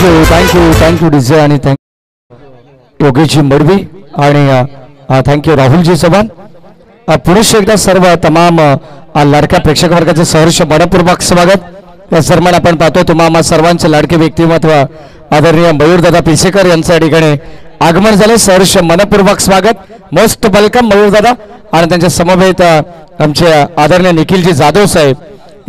Thank you DJ आणि thank you Yogeshji Madavi आणि thank you Rahulji Chavan. पुरुष एकदा सर्व तमाम लाडक्या प्रेक्षक वर्गाचे सहर्ष मनपूर्वक स्वागत. या दरम्यान आपण पाहतो तुम्हा सर्वांचे लाडके व्यक्तिमत्व आदरणीय मयूरदादा पिसेकर यांच्या ठिकाणी आगमन झाले. सहर्ष मनपूर्वक स्वागत. मोस्ट वेलकम मयूरदादा आणि त्यांच्या समवेत आमचे आदरणीय निखिलजी जाधव साहेब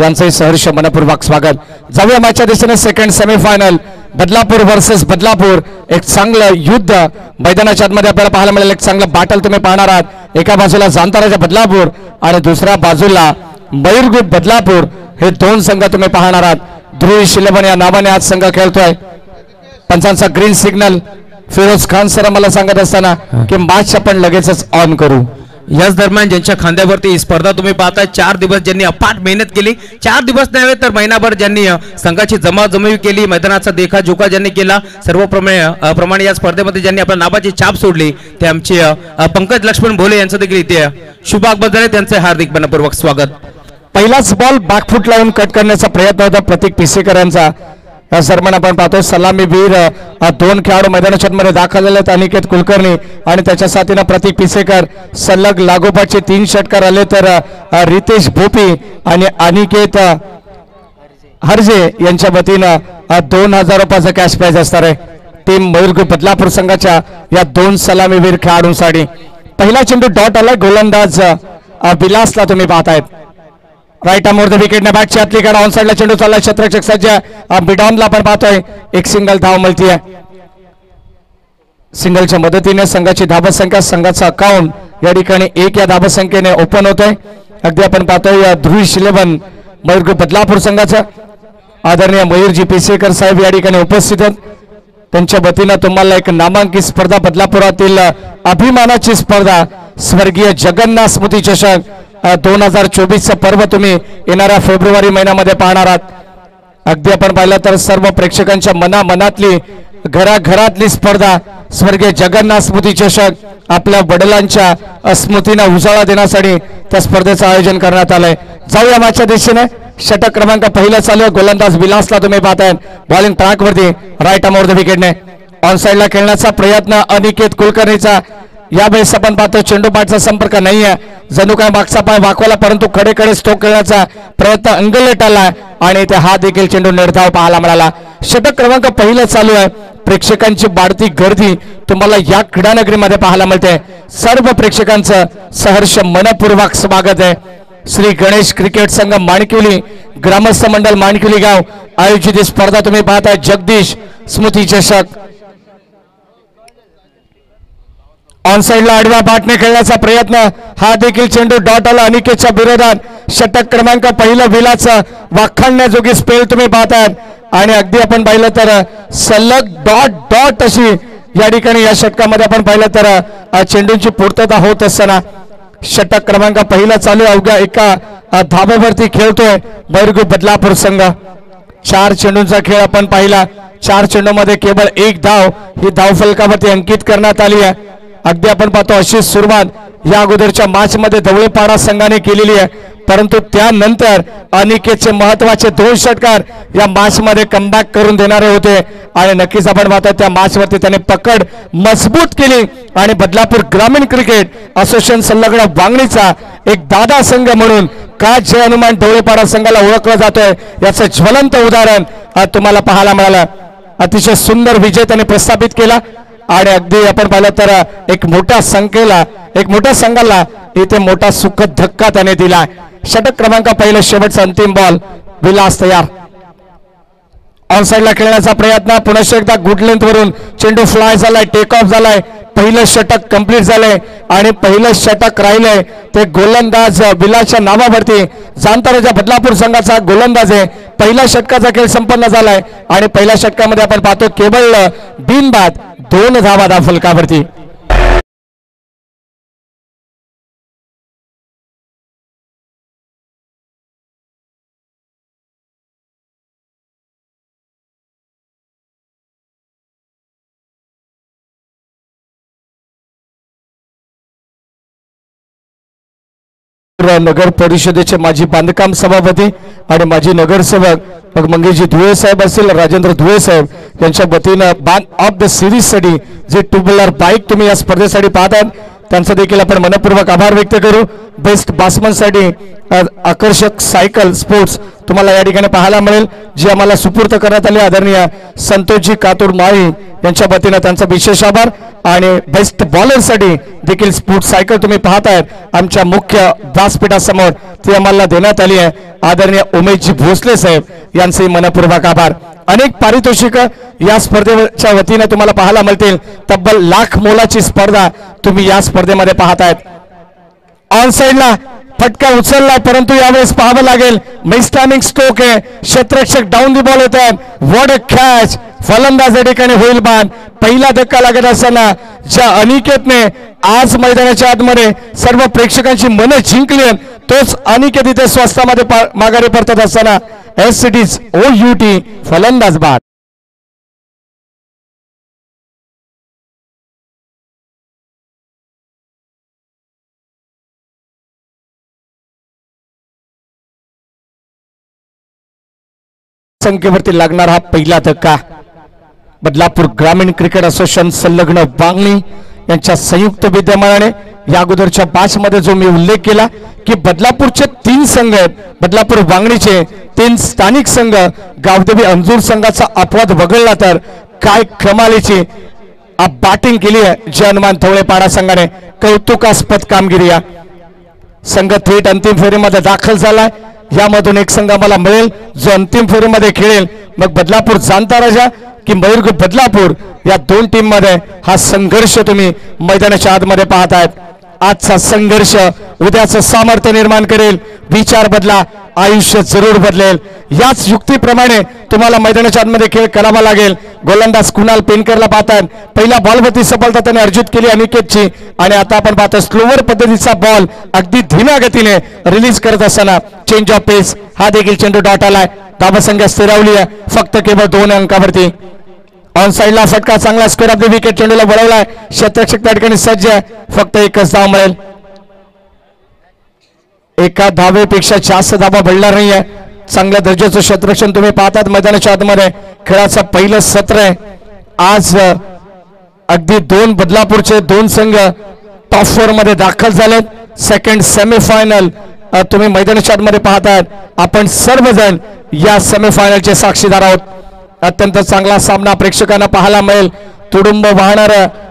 यांचंही सहर्ष मनपूर्वक स्वागत. जाऊया मॅचच्या दिशेने. Second semifinal Badlapur versus Badlapur. एक चांगलं युद्ध मैदानाच्या आतमध्ये आपल्याला पाहायला मिळेल. एक चांगलं बॅटल तुम्ही पाहणार आहात. एका बाजूला जांताराच्या बदलापूर आणि दुसऱ्या बाजूला मयूरगुट बदलापूर हे दोन संघ तुम्ही पाहणार आहात. ध्रुवी शिलेबन या नावाने आज संघ खेळतोय. पंचांचा green signal Firoz Khan sir मला सांगत असताना की मॅच आपण लगेचच ऑन करू. याच दरम्यान ज्यांच्या खांद्यावरती ही स्पर्धा तुम्ही पाहताय 4 दिवस ज्यांनी अफाट मेहनत केली, 4 दिवस नव्हे तर महिनाभर ज्यांनी संघाची जमाजमी केली, मैदानाचा देखाजोखा ज्यांनी केला, सर्व प्रमाणे या स्पर्धेमध्ये ज्यांनी आपल्या नावाची छाप सोडली ते आमचे पंकज लक्ष्मण भोले यांचं देखील इथे शुभ आगमन झाले. त्यांचे हार्दिक मनपूर्वक स्वागत. पहिलाच बॉल बॅकफूट लावून कट करण्याचा प्रयत्न होता प्रतीक पिसेकर यांचा. या दरम्यान आपण पाहतो सलामीवीर दोन खेळाडू मैदानाच्या मध्ये दाखल झाले आहेत. अनिकेत कुलकर्णी आणि त्याच्या साथीने प्रतीक पिसेकर. सलग लागोपाठचे 3 षटकार आले तर रितेश भोपी आणि अनिकेत हरजे यांच्या वतीनं 2000 रुपयाचा कॅश प्राइज असणार आहे. टीम मयूरगुट बदलापूर संघाच्या या 2 सलामीवीर खेळाडूंसाठी. पहिला चेंडू डॉट आलाय. गोलंदाज विलासला तुम्ही पाहतायत. राईट आर्म द विकेट बॅटची आतली कडा ऑन साइडला चेंडू चाललाय. क्षेत्ररक्षक सज्ज बिडॉनला आपण पाहतोय. एक सिंगल धाव मिळती आहे. सिंगलच्या मदतीने संघाची धावसंख्या संघाचा अकाउंट या ठिकाणी 1 या धावसंख्येने ओपन होतोय. अगदी आपण पाहतोय ध्रुवी शिलेबन मयूरगुट बदलापूर संघाचं आदरणीय मयूरजी पिसेकर साहेब या ठिकाणी उपस्थित आहेत. त्यांच्या वतीनं तुम्हाला एक नामांकित स्पर्धा बदलापुरातील अभिमानाची स्पर्धा स्वर्गीय जगन्नाथ स्मृती चषक 2024चं पर्व तुम्ही येणाऱ्या फेब्रुवारी महिन्यामध्ये पाहणार आहात. अगदी आपण पाहिलं तर सर्व प्रेक्षकांच्या मनामनातली घराघरातली स्पर्धा स्वर्गीय जगन्नाथ स्मृती चषक आपल्या वडिलांच्या स्मृतींना उजाळा देण्यासाठी त्या स्पर्धेचं आयोजन करण्यात आलंय. जाऊया मॅचच्या दिशेने. षटक क्रमांक पहिला चालू आहे. गोलंदाज विलासला तुम्ही पाहताय बॉलिंग ट्रॅक वरती राईट आर्म द विकेटने ऑन साइडला खेळण्याचा प्रयत्न अनिकेत कुलकर्णीचा. यावेळेस आपण पाहतो चेंडू बॅटचा संपर्क नाहीये. जणू काय मागचा पाय वाकवला परंतु कडेकडे स्ट्रोक खेळण्याचा प्रयत्न अंगलेट आला आणि ते हा देखील चेंडू निर्धाव पाहायला मिळाला. षटक क्रमांक पहिलं चालू आहे. प्रेक्षकांची वाढती गर्दी तुम्हाला या क्रीडानगरीमध्ये पाहायला मिळते. सर्व प्रेक्षकांचं सहर्ष मनपूर्वक स्वागत आहे. श्री गणेश क्रिकेट संघ माणकिवली ग्रामस्थ मंडळ माणकिवली गाव आयोजित ही स्पर्धा तुम्ही पाहताय. जगदीश स्मृती चषक. ऑन साइडला आडव्या बॅटने खेळण्याचा प्रयत्न. हा देखील चेंडू डॉट आला अनिकेतच्या विरोधात. षटक क्रमांक पहिलं विलाचं वाखाणण्याजोगी स्पेल तुम्ही पाहताय आणि अगदी आपण पाहिलं तर सलग डॉट अशी या ठिकाणी या षटकामध्ये आपण पाहिलं तर चेंडूंची पूर्तता होत असताना षटक क्रमांक पहिला चालू अवघ्या एका धाब्यावरती खेळतोय मयूरगुट बदलापूर संघ. 4 चेंडूंचा खेळ आपण पाहिला. 4 चेंडूमध्ये केवळ 1 धाव ही धावफलकावरती अंकित करण्यात आली आहे. अगदी आपण पाहतो अशी सुरुवात या अगोदरच्या मॅच मध्ये धवळेपाडा संघाने केलेली आहे परंतु त्यानंतर अनिकेतचे महत्वाचे 2 षटकार या मॅच मध्ये कमबॅक करून देणारे होते आणि नक्कीच आपण पाहतो त्या मॅच वरती त्याने पकड मजबूत केली आणि बदलापूर ग्रामीण क्रिकेट असोसिएशन संलग्न वांगणीचा एक दादा संघ म्हणून का जय हनुमान धवळेपाडा संघाला ओळखला जातोय याचं ज्वलंत उदाहरण तुम्हाला पाहायला मिळालं. अतिशय सुंदर विजय त्याने प्रस्थापित केला आणि अगदी आपण पाहिलं तर एक मोठ्या संघाला इथे मोठा सुखद धक्का त्याने दिला. षटक क्रमांक पहिलं शेवटचा अंतिम बॉल. विलास तयार. ऑन साइडला खेळण्याचा प्रयत्न. पुन्हा एकदा गुड लेंथ वरून चेंडू फ्लाय झालाय. टेक ऑफ झालाय. पहिलं षटक कंप्लीट झालंय आणि पहिलं षटक राहिलंय ते गोलंदाज विलासच्या नावावरती जांताराच्या बदलापूर संघाचा गोलंदाज आहे. पहिल्या षटकाचा खेळ संपन्न झालाय आणि पहिल्या षटकामध्ये आपण पाहतो केवळ बिनबाद 2 धावा धावफलकावरती. नगर परिषदेचे माजी बांधकाम सभापती आणि माजी नगरसेवक मग मंगेशजी धुळे साहेब असतील राजेंद्र धुळे साहेब यांच्या वतीनं मॅन ऑफ द सिरीज साठी जे टू व्हीलर बाईक तुम्ही या स्पर्धेसाठी पाहतात त्यांचा देखील आपण मनपूर्वक आभार व्यक्त करू. बेस्ट बासमन साठी आकर्षक सायकल स्पोर्ट्स तुम्हाला या ठिकाणी पाहायला मिळेल, जी आम्हाला सुपूर्द करण्यात आली. आदरणीय संतोषजी कातूर माळी यांच्या वतीनं त्यांचा विशेष आभार. आणि बेस्ट बॉलर साठी देखील स्पोर्ट्स सायकल तुम्ही पाहतायत आमच्या मुख्य व्यासपीठासमोर ती आम्हाला देण्यात आली आहे. आदरणीय उमेशजी भोसले साहेब यांचे मनपूर्वक आभार. अनेक पारितोषिक या स्पर्धेच्या वतीने तुम्हाला पाहायला मिळतील. तब्बल लाख मोलाची स्पर्धा तुम्ही या स्पर्धेमध्ये पाहतायत. ऑन साइडला फटका उचललाय, परंतु यावेळेस पाहावं लागेल मिसटायमिंग स्ट्रोक आहे. क्षेत्ररक्षक डाऊन दी बॉल होत आहेत. What a catch. फलंदाज या ठिकाणी होईल बाद. पहिला धक्का लागत असताना ज्या अनिकेतने आज मैदानाच्या आतमध्ये सर्व प्रेक्षकांची मनं जिंकली, तोच अनिकेत इथे स्वस्तामध्ये माघारी परतत असताना एससीडीज OUT फलंदाज बाद. संख्येवरती लागणार हा पहिला धक्का. बदलापूर ग्रामीण क्रिकेट असोसिएशन संलग्न वांगणी यांच्या संयुक्त विद्यमानाने या अगोदरच्या बॅच मध्ये जो मी उल्लेख केला की बदलापूरचे 3 संघ आहेत. बदलापूर वांगणीचे 3 स्थानिक संघ गावदेवी अंजूर संघाचा अपवाद वगळला तर काय कमालीची बॅटिंग केली आहे जे हनुमान धवळेपाडा संघाने. कौतुकास्पद कामगिरी. या संघ थेट अंतिम फेरीमध्ये दाखल झालाय. यामधून एक संघ आम्हाला मिळेल जो अंतिम फेरीमध्ये खेळेल. मग बदलापूर जाणता राजा की मयूर बदलापूर या 2 टीम मध्ये हा संघर्ष तुम्ही मैदानाच्या आतमध्ये पाहतायत. आजचा संघर्ष उद्याचं सामर्थ्य निर्माण करेल. विचार बदला, आयुष्य जरूर बदलेल. याच युक्तीप्रमाणे तुम्हाला मैदानाच्या आतमध्ये खेळ करावा लागेल. गोलंदाज कुणाल पेनकरला पाहतात. पहिल्या बॉलवरती सफलता त्याने अर्जित केली अनिकेतची. आणि आता आपण पाहतो स्लोवर पद्धतीचा बॉल अगदी धीम्या गतीने रिलीज करत असताना चेंज ऑफ पेस हा देखील चेंडू डॉट आलाय. धावसंख्या स्थिरावली आहे फक्त केवळ 2 अंकावरती. ऑन साइडला फटका चांगला स्क्वेअर ऑफ द विकेट चेंडूला वळवलाय. क्षेत्ररक्षक त्या ठिकाणी सज्ज आहे. फक्त एकच धाव मिळेल. एका धावेपेक्षा जास्त धावा मिळणार नाहीये. चांगल्या दर्जाचं क्षेत्ररक्षण तुम्ही पाहतात मैदानाच्या आतमध्ये. खेळाचं पहिलं सत्र आहे आज. अगदी 2 बदलापूरचे 2 संघ टॉप 4 मध्ये दाखल झालेत. सेकंड सेमीफायनल तुम्ही मैदानाच्या आतमध्ये पाहतात. आपण सर्वजण या सेमीफायनलचे साक्षीदार आहोत. अत्यंत चांगला सामना प्रेक्षकांना पाहायला मिळेल. तुडुंब वाहणार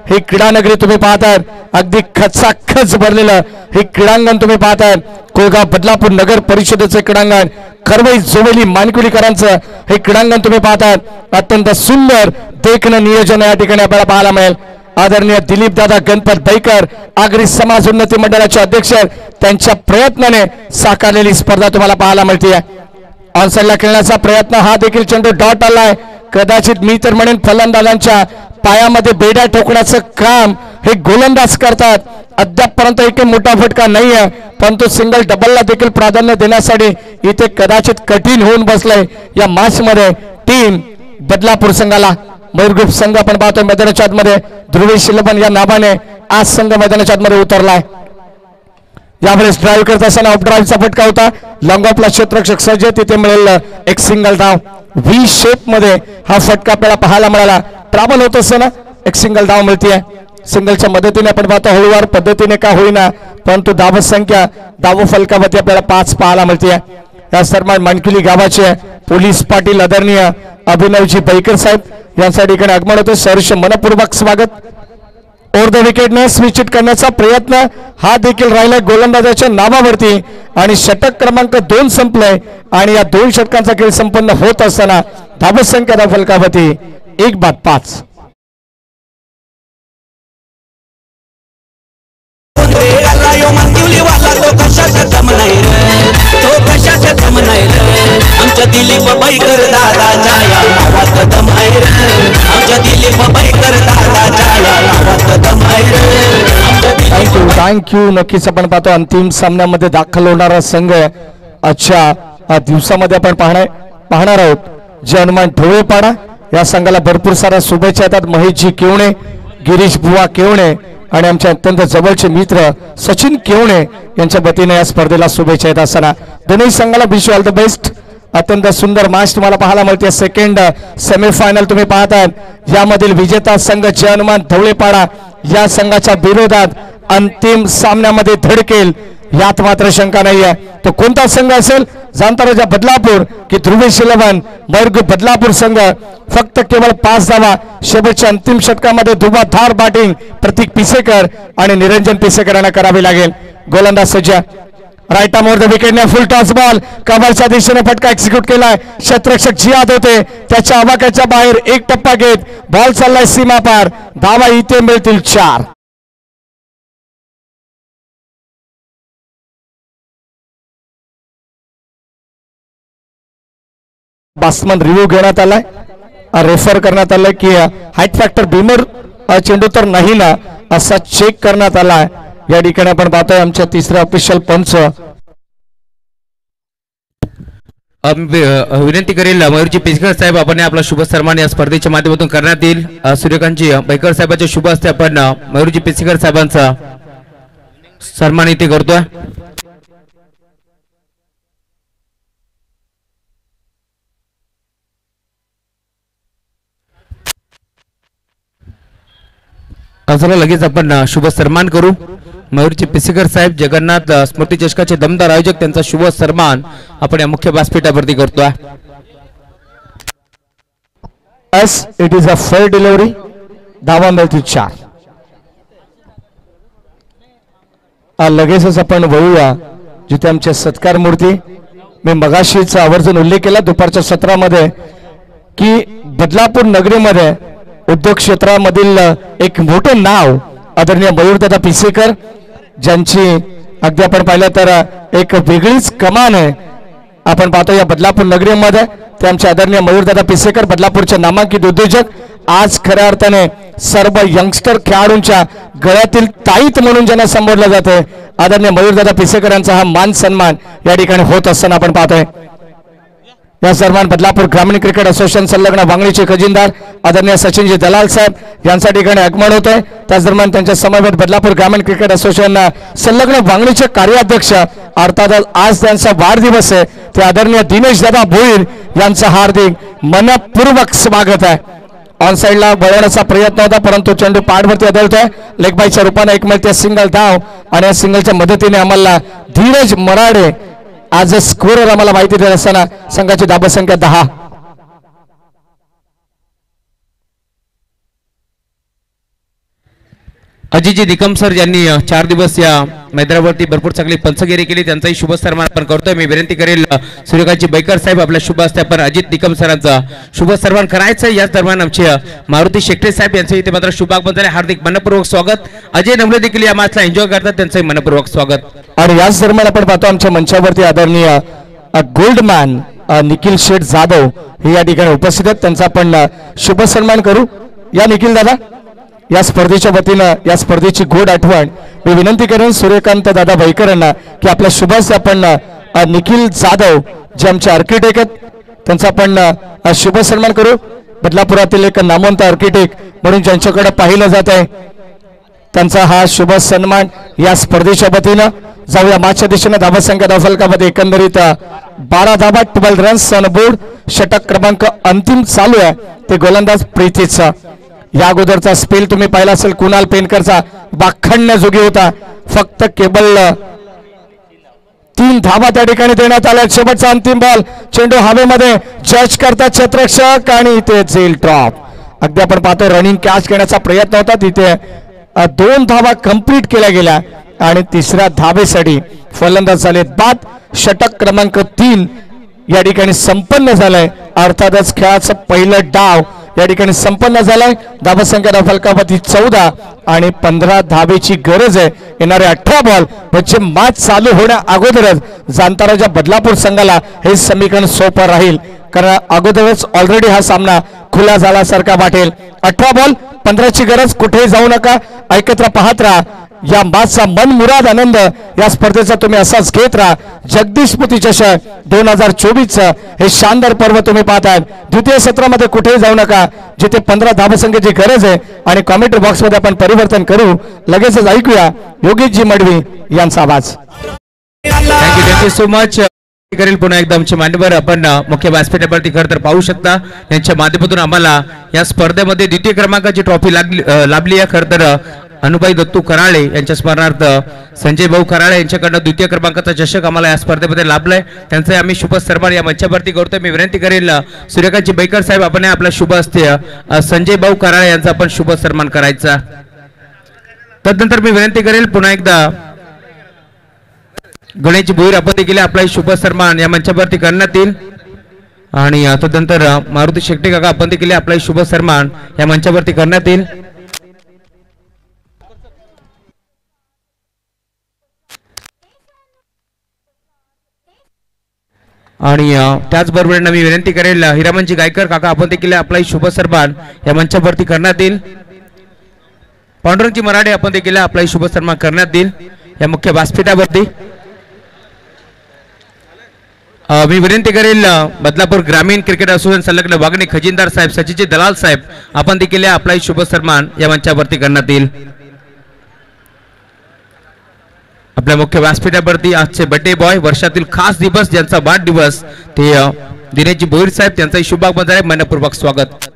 हे क्रीडानगरी तुम्ही पाहताय. अगदी खचाखच भरलेलं हे क्रीडांगण तुम्ही पाहताय. कोळगाव बदलापूर नगर परिषदेचे क्रीडांगण, खरवई जोवेली मानकुलीकरांचं हे क्रीडांगण तुम्ही पाहताय. अत्यंत सुंदर देखणं नियोजन या ठिकाणी आपल्याला पाहायला मिळेल. आदरणीय दिलीप दादा गणपत बैकर आगरी समाज उन्नती मंडळाचे अध्यक्ष त्यांच्या प्रयत्नाने साकारलेली स्पर्धा तुम्हाला पाहायला मिळते. ऑनसाइडला खेळण्याचा प्रयत्न हा देखील चेंडू डॉट आलाय. कदाचित मी तर म्हणेन फलंदाजांच्या पायामध्ये बेड्या ठोकण्याचं काम हे गोलंदाज करतात. अद्यापपर्यंत एक मोठा फटका नाही आहे, परंतु सिंगल डबलला देखील प्राधान्य देण्यासाठी इथे कदाचित कठीण होऊन बसलंय या मॅच मध्ये टीम बदलापूर संघाला. मयूर ग्रुप संघ आपण पाहतोय मैदानाच्या आतमध्ये. ध्रुवी शिलबन या नावाने आज संघ मैदानाच्या आतमध्ये उतरलाय. यावेळेस ड्राईव्ह करत असताना ऑफ ड्राईव्हचा फटका होता. लॉंग ऑफला क्षेत्ररक्षक सज्ज, तिथे मिळेल एक सिंगल धाव. व्ही शेप मध्ये हा फटका आपल्याला पाहायला मिळाला. ट्रॅव्हल होत असताना एक सिंगल धाव मिळते. सिंगलच्या मदतीने आपण पाहतो हळूवार पद्धतीने का होईना, परंतु धाव संख्या धाव फलकावरती आपल्याला 5 पाहायला मिळते. या सर्व मानकुली गावाचे पोलीस पाटील आदरणीय अभिनवजी बैकर साहेब यांच्या ठिकाणी आगमन होते. सहर्ष मनपूर्वक स्वागत. ओव्हर द विकेटने स्विच करण्याचा प्रयत्न हा देखील राहिला गोलंदाजाच्या नावावरती आणि षटक क्रमांक 2 संपलंय. आणि या 2 षटकांचा खेळ संपन्न होत असताना धावसंख्या धाव फलकावरती 1-5. आमच्या दिलीप बैकर दादाच्या या नावात दम आहे रे. आमच्या दिलीप बैकर दादाच्या या नावात दम आहे रे. थँक्यू. नक्कीच आपण पाहतो अंतिम सामन्यामध्ये दाखल होणारा संघ आजच्या दिवसामध्ये आपण पाहणार आहोत. जे हनुमान ढोळेपाडा या संघाला भरपूर साऱ्या शुभेच्छा येतात. महेशजी केवणे, गिरीश बुवा केवणे आणि आमचे अत्यंत जवळचे मित्र सचिन केवणे यांच्या वतीने या स्पर्धेला शुभेच्छा येत असताना दोन्ही संघाला विश ऑल द बेस्ट. अत्यंत सुंदर मॅच तुम्हाला पाहायला मिळते. सेकंड सेमीफायनल तुम्ही पाहताय यामधील विजेता संघ जय हनुमान धवळेपाडा या संघाच्या विरोधात अंतिम सामन्यामध्ये धडकेल यात मात्र शंका नाही आहे. तो कोणता संघ असेल? जांताराजा बदलापूर की ध्रुवेश 11 मयूर बदलापूर संघ. फक्त केवळ 5 धावा शेवटच्या अंतिम षटकामध्ये धुवाधार बॅटिंग प्रतीक पिसेकर आणि निरंजन पिसेकर यांना करावी लागेल. गोलंदाज सज्ज राईट आर्म ओव्हर द विकेटने फुल टॉस बॉल कव्हरच्या दिशेने फटका एक्झिक्यूट केलाय. क्षेत्ररक्षक जियाद होते त्याच्या आवाक्याच्या बाहेर एक टप्पा घेत बॉल चाललाय सीमा पार. धावा इथे मिळतील 4. बॅट्समन रिव्ह्यू घेण्यात आलाय. रेफर करण्यात आलाय की हाईट फॅक्टर बीमर चेंडू तर नाही ना असा चेक करण्यात आलाय. या ठिकाणी आपण पाहतोय आमच्या तिसऱ्या ऑफिशियल पंच. विनंती करेल मयूरजी पिचकर साहेब आपण आपला शुभ सन्मान या स्पर्धेच्या माध्यमातून करण्यात येईल. सूर्यकांतजी बैकर साहेबांच्या शुभ हस्ते आपण मयूरजी पिचकर साहेबांचा सन्मान इथे करतोय. चला लगेच आपण शुभ सन्मान करू. मयूरजी पिसेकर साहेब जगन्नाथ स्मृती चषकाचे दमदार आयोजक त्यांचा शुभ सन्मान आपण या मुख्य व्यासपीठावरती करतोय. S it is a fair delivery. धावा मिळतील 4. लगेचच आपण वळूया जिथे आमचे सत्कार मूर्ती. मी मगाशीच आवर्जून उल्लेख केला दुपारच्या सत्रामध्ये की बदलापूर नगरीमध्ये उद्योग क्षेत्रामधील एक मोठं नाव आदरणीय मयूरदादा पिसेकर ज्यांची अगदी आपण पाहिलं तर एक वेगळीच कमान आहे. आपण पाहतो या बदलापूर नगरीमध्ये ते आमचे आदरणीय मयूरदादा पिसेकर बदलापूरचे नामांकित उद्योजक आज खऱ्या अर्थाने सर्व यंगस्टर खेळाडूंच्या गळ्यातील ताईत म्हणून ज्यांना संबोधलं जाते आदरणीय मयूरदादा पिसेकर यांचा हा मान सन्मान या ठिकाणी होत असताना आपण पाहतोय. या सन्मान बदलापूर ग्रामीण क्रिकेट असोसिएशन संलग्न वांगणीचे खजिनदार आदरणीय सचिनजी दलाल साहेब यांच्या ठिकाणी आगमन होत आहे. त्याच दरम्यान त्यांच्या समवेत बदलापूर ग्रामीण क्रिकेट असोसिएशन संलग्न वांगणीचे कार्याध्यक्ष अर्थात आज त्यांचा वाढदिवस आहे ते आदरणीय दिनेश दादा भोईर यांचं हार्दिक मनपूर्वक स्वागत आहे. ऑन साइडला वळवण्याचा प्रयत्न होता परंतु चेंडू पाडवरती आदळतोय. लेग बायच्या रूपाने एक मिळते सिंगल धाव आणि या सिंगलच्या मदतीने आम्हाला धीरज मराडे आज स्कोरर आम्हाला माहिती देत असताना संघाची धाबा संख्या 10. अजितजी निकम सर यांनी 4 दिवस या मैदानावरती भरपूर चांगली पंचगिरी केली त्यांचाही शुभ सन्मान आपण करतोय. मी विनंती करेल सूर्यकांतजी बैकर साहेब आपल्या शुभ हस्ते आपण अजित निकम सरांचा शुभ सन्मान करायचं. याच दरम्यान आमचे मारुती शेट्टे साहेब यांचं इथे मात्र शुभ आगमन झाले. हार्दिक मनपूर्वक स्वागत. अजय नमले देखील या मॅचला एन्जॉय करतात त्यांचंही मनपूर्वक स्वागत. आणि याच दरम्यान आपण पाहतो आमच्या मंचावरती आदरणीय गोल्डमॅन निखिल शेठ जाधव हे या ठिकाणी उपस्थित आहेत. त्यांचा आपण शुभ सन्मान करू. या निखिल दादा या स्पर्धेच्या वतीनं या स्पर्धेची गोड आठवण मी विनंती करेन सूर्यकांत दादा बैकर यांना की आपल्या शुभच आपण निखिल जाधव जे आमचे आर्किटेक्ट आहेत त्यांचा आपण शुभ सन्मान करू. बदलापुरातील एक नामवंत आर्किटेक्ट म्हणून ज्यांच्याकडे पाहिलं जात आहे त्यांचा हा शुभ सन्मान या स्पर्धेच्या वतीनं. जाऊया मॅचच्या दिशेने धावा संख्या धावफलकामध्ये एकंदरीत 12 धावा 12 रन्स ऑन बोर्ड. षटक क्रमांक अंतिम चालू आहे ते गोलंदाज प्रीतीचा. या अगोदरचा स्पेल तुम्ही पाहिला असेल कुणाल पेनकरचा वाखाणण्याजोगी होता. फक्त केवळ 3 धावा त्या ठिकाणी देण्यात आल्या. शेवटचा अंतिम बॉल चेंडू हवेमध्ये जज करतात क्षेत्ररक्षक आणि इथे झेल ड्रॉप. अगदी आपण पाहतो रनिंग कॅच घेण्याचा प्रयत्न होता तिथे 2 धावा कंप्लीट केल्या गेल्या आणि तिसऱ्या धावेसाठी फलंदाज झाले बाद. षटक क्रमांक 3 या ठिकाणी संपन्न झालाय. अर्थातच खेळाचं पहिलं डाव या ठिकाणी संपन्न झालाय. धावा संख्या धावफलकावरती 14 आणि 15 धावेची गरज आहे. येणारे 18 बॉल म्हणजे मॅच चालू होण्या अगोदरच जांताराच्या बदलापूर संघाला हे समीकरण सोपं राहील कारण अगोदरच ऑलरेडी हा सामना खुला झाल्यासारखा वाटेल. 18 बॉल 15ची गरज. कुठेही जाऊ नका. ऐकत राहा पाहत राहा या मॅचचा मनमुराद आनंद या स्पर्धेचा तुम्ही असाच घेत राहा. जगदीश स्मृती चषक 2024 हे शानदार पर्व तुम्ही पाहताय. द्वितीय सत्रामध्ये कुठेही जाऊ नका. जिथे 15 धावसंख्येची गरज आहे आणि कॉमेंट्री बॉक्स मध्ये आपण परिवर्तन करू. लगेचच ऐकूया योगेशजी मडवी यांचा आवाज. Thank you so much. करेल पुन्हा एकदा आमचे मान्यवर आपण मुख्य व्यासपीठावरती खरं तर पाहू शकता यांच्या माध्यमातून आम्हाला या स्पर्धेमध्ये द्वितीय क्रमांकाची ट्रॉफी लाभली आहे। खरं तर अनुबाई दत्तू कराळे यांच्या स्मरणार्थ संजय भाऊ कराळे यांच्याकडनं द्वितीय क्रमांकाचा चषक आम्हाला या स्पर्धेमध्ये लाभलाय, त्यांचे आम्ही शुभ सन्मान या मंचावरती करतोय। मी विनंती करेल सूर्यकांतजी बैकर साहेब आपण आपला शुभ हस्ते संजय भाऊ कराळे यांचा आपण शुभ सन्मान करायचा। तदनंतर मी विनंती करेल पुन्हा एकदा गणेश भोईर आपण देखील आपला शुभ सन्मान या मंचावरती करण्यात येईल आणि तदनंतर मारुती शेट्टी काका आपण देखील आपला शुभ सन्मान या मंचावरती करण्यात येईल। आणि त्याचबरोबर मी विनंती करेल हिरामनजी गायकर काका आपण देखील आपला शुभ सन्मान या मंचावरती करण्यात येईल। पांडुरंगजी मराठे आपण देखील आपला शुभ सन्मान करण्यात येईल या मुख्य व्यासपीठावरती। मी विनंती करेल बदलापूर ग्रामीण क्रिकेट असोसिएशन संलग्न वागणे खजिनदार साहेब सचिनजी दलाल साहेब आपण देखील आपला शुभ सन्मान या मंचावरती करण्यात येईल। आपल्या मुख्य व्यासपीठावरती आजचे बर्थडे बॉय वर्षातील खास दिवस ज्यांचा वाढदिवस ते दिनेशजी भोईर साहेब त्यांचाही शुभ आगमन झाले, मनपूर्वक स्वागत।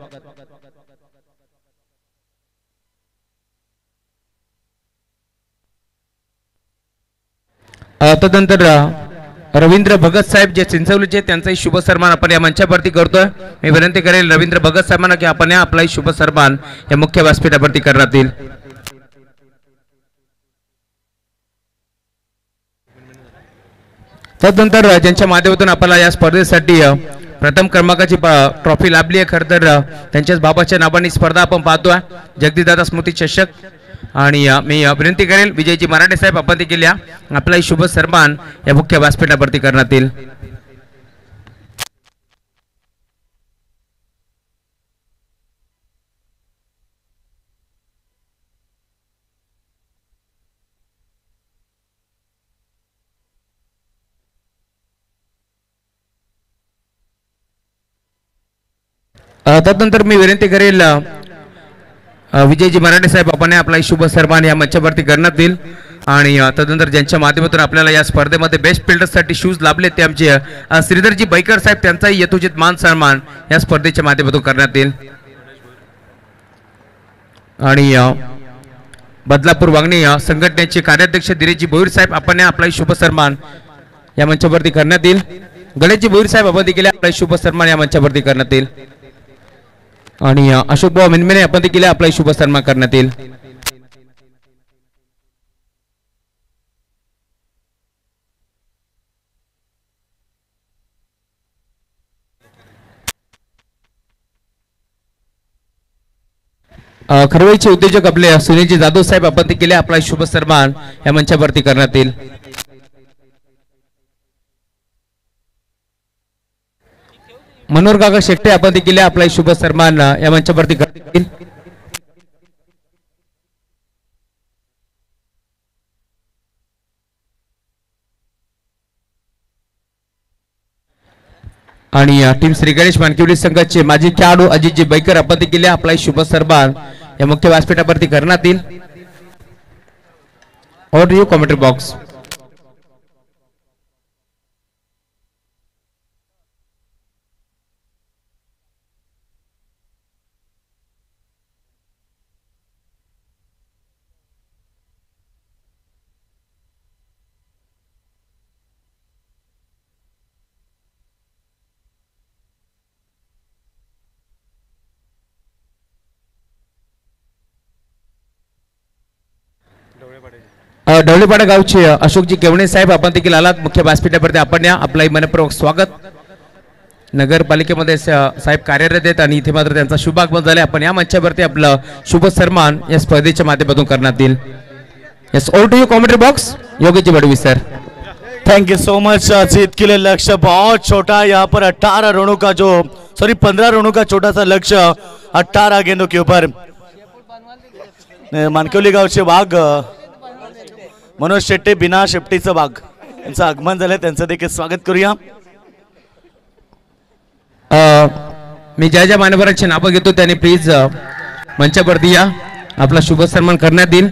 तदनंतर रवींद्र भगत साहेब जे चिंचवलीचे त्यांचाही शुभ सन्मान आपण या मंचावरती करतोय। मी विनंती करेल रवींद्र भगत साहेबांना की आपण आपलाही शुभ सन्मान या मुख्य व्यासपीठावरती करण्यात येईल। तदनंतर ज्यांच्या माध्यमातून आपल्याला या स्पर्धेसाठी प्रथम क्रमांकाची ट्रॉफी लाभली आहे, खरं तर त्यांच्याच बाबाच्या नावाने स्पर्धा आपण पाहतोय जगदीशदादा स्मृती चषक। आणि मी विनंती करेल विजयजी मराठे साहेब आपण देखील आपला शुभ सन्मान या मुख्य व्यासपीठावरती करण्यात येईल। तदनंतर मी विनंती करेल विजयजी मराठे साहेब आपण आपला शुभ सन्मान या मंचावरती करण्यात येईल। आणि तदनंतर ज्यांच्या माध्यमातून आपल्याला या स्पर्धेमध्ये बेस्ट फिल्डरसाठी शूज लाभले ते आमचे श्रीधरजी बैकर साहेब त्यांचाही यथोचित मान सन्मान या स्पर्धेच्या माध्यमातून करण्यात येईल। आणि बदलापूर वागणी संघटनेचे कार्याध्यक्ष दिनेशजी भोईर साहेब आपण आपला शुभ सन्मान या मंचावरती करण्यात येईल। गणेशजी भोईर साहेब आपण देखील आपला शुभ सन्मान या मंचावरती करण्यात येईल। आणि अशोक भाऊ मिनमिने आपण देखील आपला शुभ सन्मान करण्यात येईल। खरवईचे उद्योजक आपले सुनीलजी जाधव साहेब आपण देखील आपला शुभ सन्मान या मंचावरती करण्यात येईल। मनोहर काका शेट्टे आपण देखील आपला शुभ सन्मान या मंचावरती करतील। आणि टीम श्री गणेश मानकिवली संघाचे माजी खेळाडू अजितजी बैकर आपण देखील आपला शुभ सन्मान या मुख्य व्यासपीठावरती करण्यात येईल। Audio commentary box. ढवळीपाडा गावचे अशोकजी केवणे साहेब आपण देखील आलात मुख्य व्यासपीठावरती आपण आपलाही मनपूर्वक स्वागत। नगरपालिकेमध्ये साहेब कार्यरत आहेत आणि इथे मात्र त्यांचा शुभ आगमन झाले, आपण या मंचावरती आपलं शुभ सन्मान या स्पर्धेच्या माध्यमातून करण्यात येईल। Yes all to you commentary box Yogesh Badvi sir. Thank you so much जीत के लिए लक्ष्य बहुत छोटा, यहाँ पर 18 रनों का 15 रनों का छोटा सा लक्ष्य 18 गेंदों के ऊपर। मानकिवली गावचे वाघ मनोज शेट्टे बिना शेपटीचं वाघ यांचं आगमन झालं, त्यांचं देखील स्वागत करूया। मी ज्या ज्या मान्यवरांची नावं घेतो त्यांनी प्लीज मंचावरती या, आपला शुभ सन्मान करण्यात येईल।